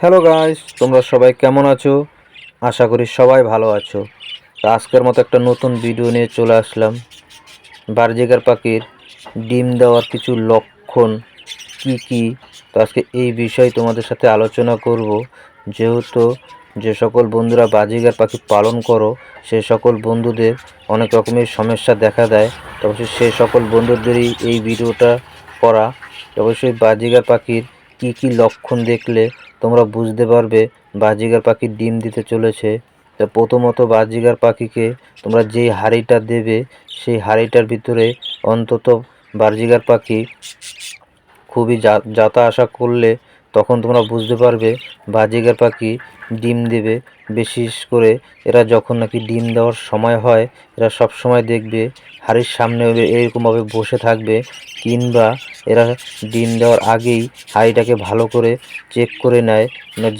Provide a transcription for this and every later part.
Hello guys, তোমরা সবাই কেমন আছো? আশা করি সবাই ভালো আছো। তো আজকের মতো একটা নতুন ভিডিও নিয়ে চলে আসলাম। বারজিগার পাখির ডিম দেওয়ার কিছু লক্ষণ কি কি। তো আজকে এই বিষয়ে তোমাদের সাথে আলোচনা করব। যেহেতু যে সকল বন্ধুরা বাজিগার পাখি পালন করো সে সকল বন্ধুদের অনেক রকমের সমস্যা দেখা দেয়। তো অবশ্যই সেই সকল বন্ধুদেরই এই ভিডিওটা করা। অবশ্যই বাজিগার পাখির কি কি লক্ষণ দেখলে তোমরা বুঝতে পারবে বাজিগার পাখি ডিম দিতে চলেছে। তো প্রথমত বাজিগার পাখিকে তোমরা যেই হাঁড়িটা দেবে সেই হাঁড়িটার ভিতরে অন্তত বাজিগার পাখি খুবই যাতা আসা করলে তখন তোমরা বুঝতে পারবে বাজিগার পাখি ডিম দেবে। বিশেষ করে এরা যখন নাকি ডিম দেওয়ার সময় হয় এরা সব সময় দেখবে হাঁড়ির সামনে এরকমভাবে বসে থাকবে, কিংবা এরা ডিম দেওয়ার আগেই হাঁড়িটাকে ভালো করে চেক করে নেয়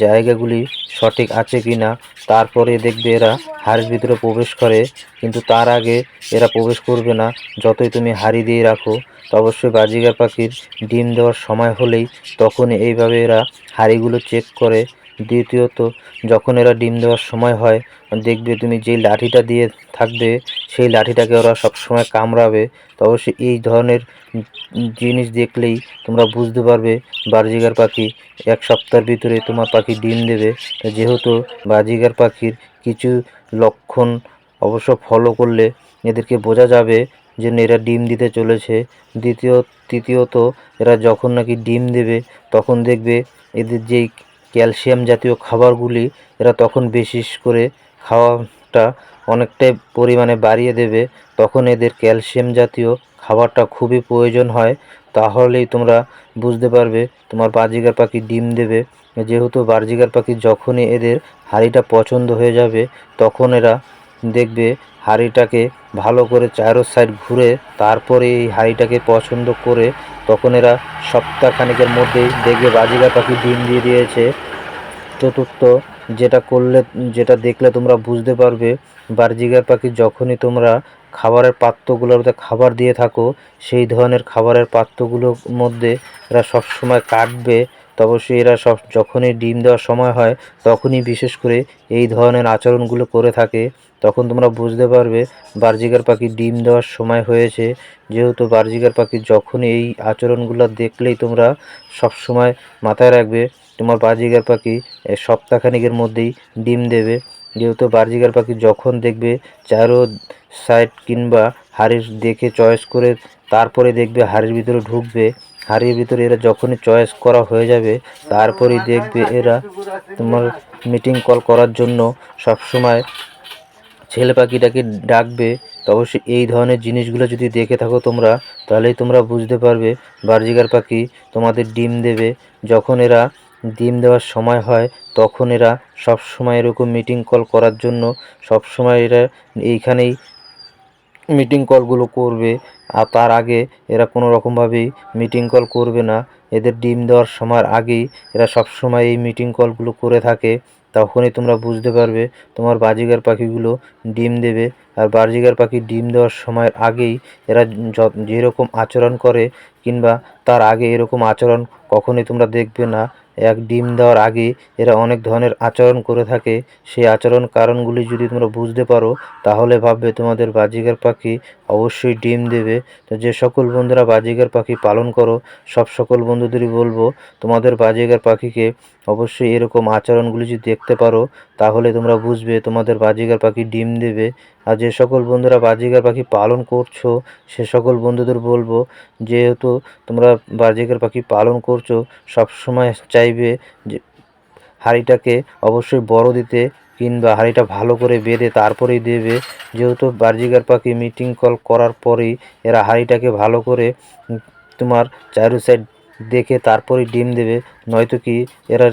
জায়গাগুলি সঠিক আছে কি না। তারপরে দেখবে এরা হাঁড়ির ভিতরে প্রবেশ করে, কিন্তু তার আগে এরা প্রবেশ করবে না যতই তুমি হাঁড়ি দিয়ে রাখো। তো অবশ্যই বাজিগার পাখির ডিম দেওয়ার সময় হলেই তখন এইভাবে এরা হাঁড়িগুলো চেক করে। দ্বিতীয়ত, যখন এরা ডিম দেওয়ার সময় হয় দেখবে তুমি যেই লাঠিটা দিয়ে থাকবে সেই লাঠিটাকে ওরা সবসময় কামড়াবে। তো অবশ্যই এই ধরনের জিনিস দেখলেই তোমরা বুঝতে পারবে বাজিগার পাখি এক সপ্তাহের ভিতরে তোমার পাখি ডিম দেবে। যেহেতু বাজিগার পাখির কিছু লক্ষণ অবশ্য ফলো করলে এদেরকে বোঝা যাবে যে এরা ডিম দিতে চলেছে। তৃতীয়ত, এরা যখন নাকি ডিম দেবে তখন দেখবে এদের যেই ক্যালসিয়াম জাতীয় খাবারগুলি এরা তখন বিশেষ করে খাওয়াটা অনেকটাই পরিমাণে বাড়িয়ে দেবে। তখন এদের ক্যালসিয়াম জাতীয় খাবারটা খুবই প্রয়োজন হয়। তাহলেই তোমরা বুঝতে পারবে তোমার বাজিগার পাখি ডিম দেবে। যেহেতু বাজিগার পাখি যখনই এদের হাঁড়িটা পছন্দ হয়ে যাবে তখন এরা দেখবে হাঁড়িটাকে ভালো করে চারো সাইড ঘুরে তারপরে এই হাঁড়িটাকে পছন্দ করে তখন এরা সপ্তাহখানেকের মধ্যেই দেখবে বাজিগার পাখি ডিম দিয়ে দিয়েছে। চতুর্থ, যেটা দেখলে তোমরা বুঝতে পারবে বারজিগার পাখি যখনই তোমরা খাবারের পাত্রগুলোতে খাবার দিয়ে থাকো সেই ধরনের খাবারের পাত্রগুলোর মধ্যে এরা সবসময় কাটবে। তো অবশ্যই এরা যখনই ডিম দেওয়ার সময় হয় তখনই বিশেষ করে এই ধরনের আচরণগুলো করে থাকে। তখন তোমরা বুঝতে পারবে বারজিগার পাখি ডিম দেওয়ার সময় হয়েছে। যেহেতু বারজিগার পাখি যখনই এই আচরণগুলো দেখলেই তোমরা সবসময় মাথায় রাখবে তোমার বাজিগার পাখি সপ্তাহখানেকের মধ্যেই ডিম দেবে। যেহেতু বাজিগার পাখি যখন দেখবে চারো সাইড কিংবা হাড়ির দেখে চয়েস করে তারপরে দেখবে হাড়ির ভিতরে ঢুকবে। হাড়ির ভিতরে এরা যখনই চয়েস করা হয়ে যাবে তারপরেই দেখবে এরা তোমার মিটিং কল করার জন্য সবসময় ছেলে পাখিটাকে ডাকবে। তো অবশ্যই এই ধরনের জিনিসগুলো যদি দেখে থাকো তোমরা তাহলেই তোমরা বুঝতে পারবে বারজিগার পাখি তোমাদের ডিম দেবে। যখন এরা ডিম দেওয়ার সময় হয় তখন এরা সব সময় এরকম মিটিং কল করার জন্য সব সময় এরা এইখানেই মিটিং কলগুলো করবে। আর তার আগে এরা কোনো রকমভাবেই মিটিং কল করবে না। এদের ডিম দেওয়ার সময়ের আগেই এরা সবসময় এই মিটিং কলগুলো করে থাকে। তখনই তোমরা বুঝতে পারবে তোমার বাজিগার পাখিগুলো ডিম দেবে। আর বাজিগার পাখি ডিম দেওয়ার সময়ের আগেই এরা যেরকম আচরণ করে কিংবা তার আগে এরকম আচরণ কখনোই তোমরা দেখবে না। এক ডিম দেওয়ার আগে এরা অনেক ধরনের আচরণ করে থাকে। সেই আচরণ কারণগুলি যদি তোমরা বুঝতে পারো তাহলে ভাববে তোমাদের বাজিগার পাখি অবশ্যই ডিম দেবে। তো যে সকল বন্ধুরা বাজিগার পাখি পালন করো সব সকল বন্ধুদেরই বলবো তোমাদের বাজিগার পাখিকে অবশ্যই এরকম আচরণগুলি যদি দেখতে পারো তাহলে তোমরা বুঝবে তোমাদের বাজিগার পাখি ডিম দেবে। আর যে সকল বন্ধুরা বাজিগার পাখি পালন করছো সে সকল বন্ধুদের বলবো যেহেতু তোমরা বাজিগার পাখি পালন করছো সব সময় চাইবে যে হাঁড়িটাকে অবশ্যই বড় দিতে কিংবা হাঁড়িটা ভালো করে বেঁধে তারপরেই দেবে। যেহেতু বারজিগার পাখি মিটিং কল করার পরেই এরা হাঁড়িটাকে ভালো করে তোমার চারো সাইড দেখে তারপরেই ডিম দেবে। নয়তো কি এরা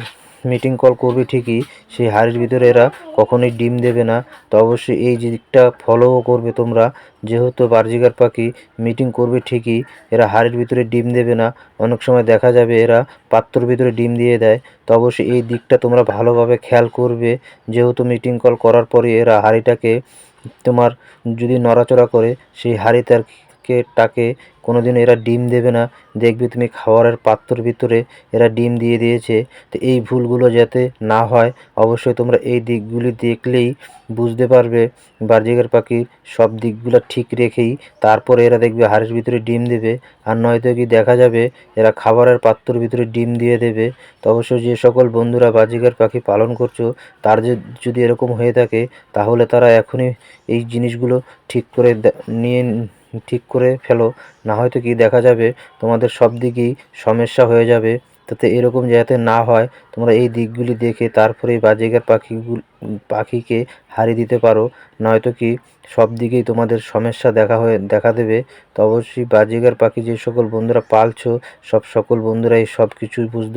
মিটিং কল করবে ঠিকই সেই হাঁড়ির ভিতরে এরা কখনোই ডিম দেবে না। তো অবশ্যই এই দিকটা ফলোও করবে তোমরা। যেহেতু বারজিগার পাখি মিটিং করবে ঠিকই এরা হাঁড়ির ভিতরে ডিম দেবে না। অনেক সময় দেখা যাবে এরা পাত্রর ভিতরে ডিম দিয়ে দেয়। তো অবশ্যই এই দিকটা তোমরা ভালোভাবে খেয়াল করবে। যেহেতু মিটিং কল করার পরে এরা হাঁড়িটাকে তোমার যদি নড়াচড়া করে সেই হাঁড়িতে আর টাকে কোনোদিন এরা ডিম দেবে না। দেখবে তুমি খাবারের পাত্রর ভিতরে এরা ডিম দিয়ে দিয়েছে। তো এই ভুলগুলো যাতে না হয় অবশ্যই তোমরা এই দিকগুলি দেখলেই বুঝতে পারবে বাজরিগার পাখির সব দিকগুলো ঠিক রেখেই তারপরে এরা দেখবে হাঁড়ির ভিতরে ডিম দেবে। আর নয়তো কি দেখা যাবে এরা খাবারের পাত্রর ভিতরে ডিম দিয়ে দেবে। তো অবশ্যই যে সকল বন্ধুরা বাজরিগার পাখি পালন করছো তার যদি এরকম হয়ে থাকে তাহলে তারা এখনই এই জিনিসগুলো ঠিক করে নিয়ে ঠিক করে ফেলো, না হয়তো কি দেখা যাবে তোমাদের সব দিকেই সমস্যা হয়ে যাবে। যাতে এরকম যাতে না হয় তোমরা এই দিকগুলি দেখে তারপরে বাজরিগার পাখিকে হারিয়ে দিতে পারো, নয়তো কি সব দিকেই তোমাদের সমস্যা দেখা দেবে। তো অবশ্যই বাজরিগার পাখি যে সকল বন্ধুরা পালছো সকল বন্ধুরা এই সব কিছুই বুঝতে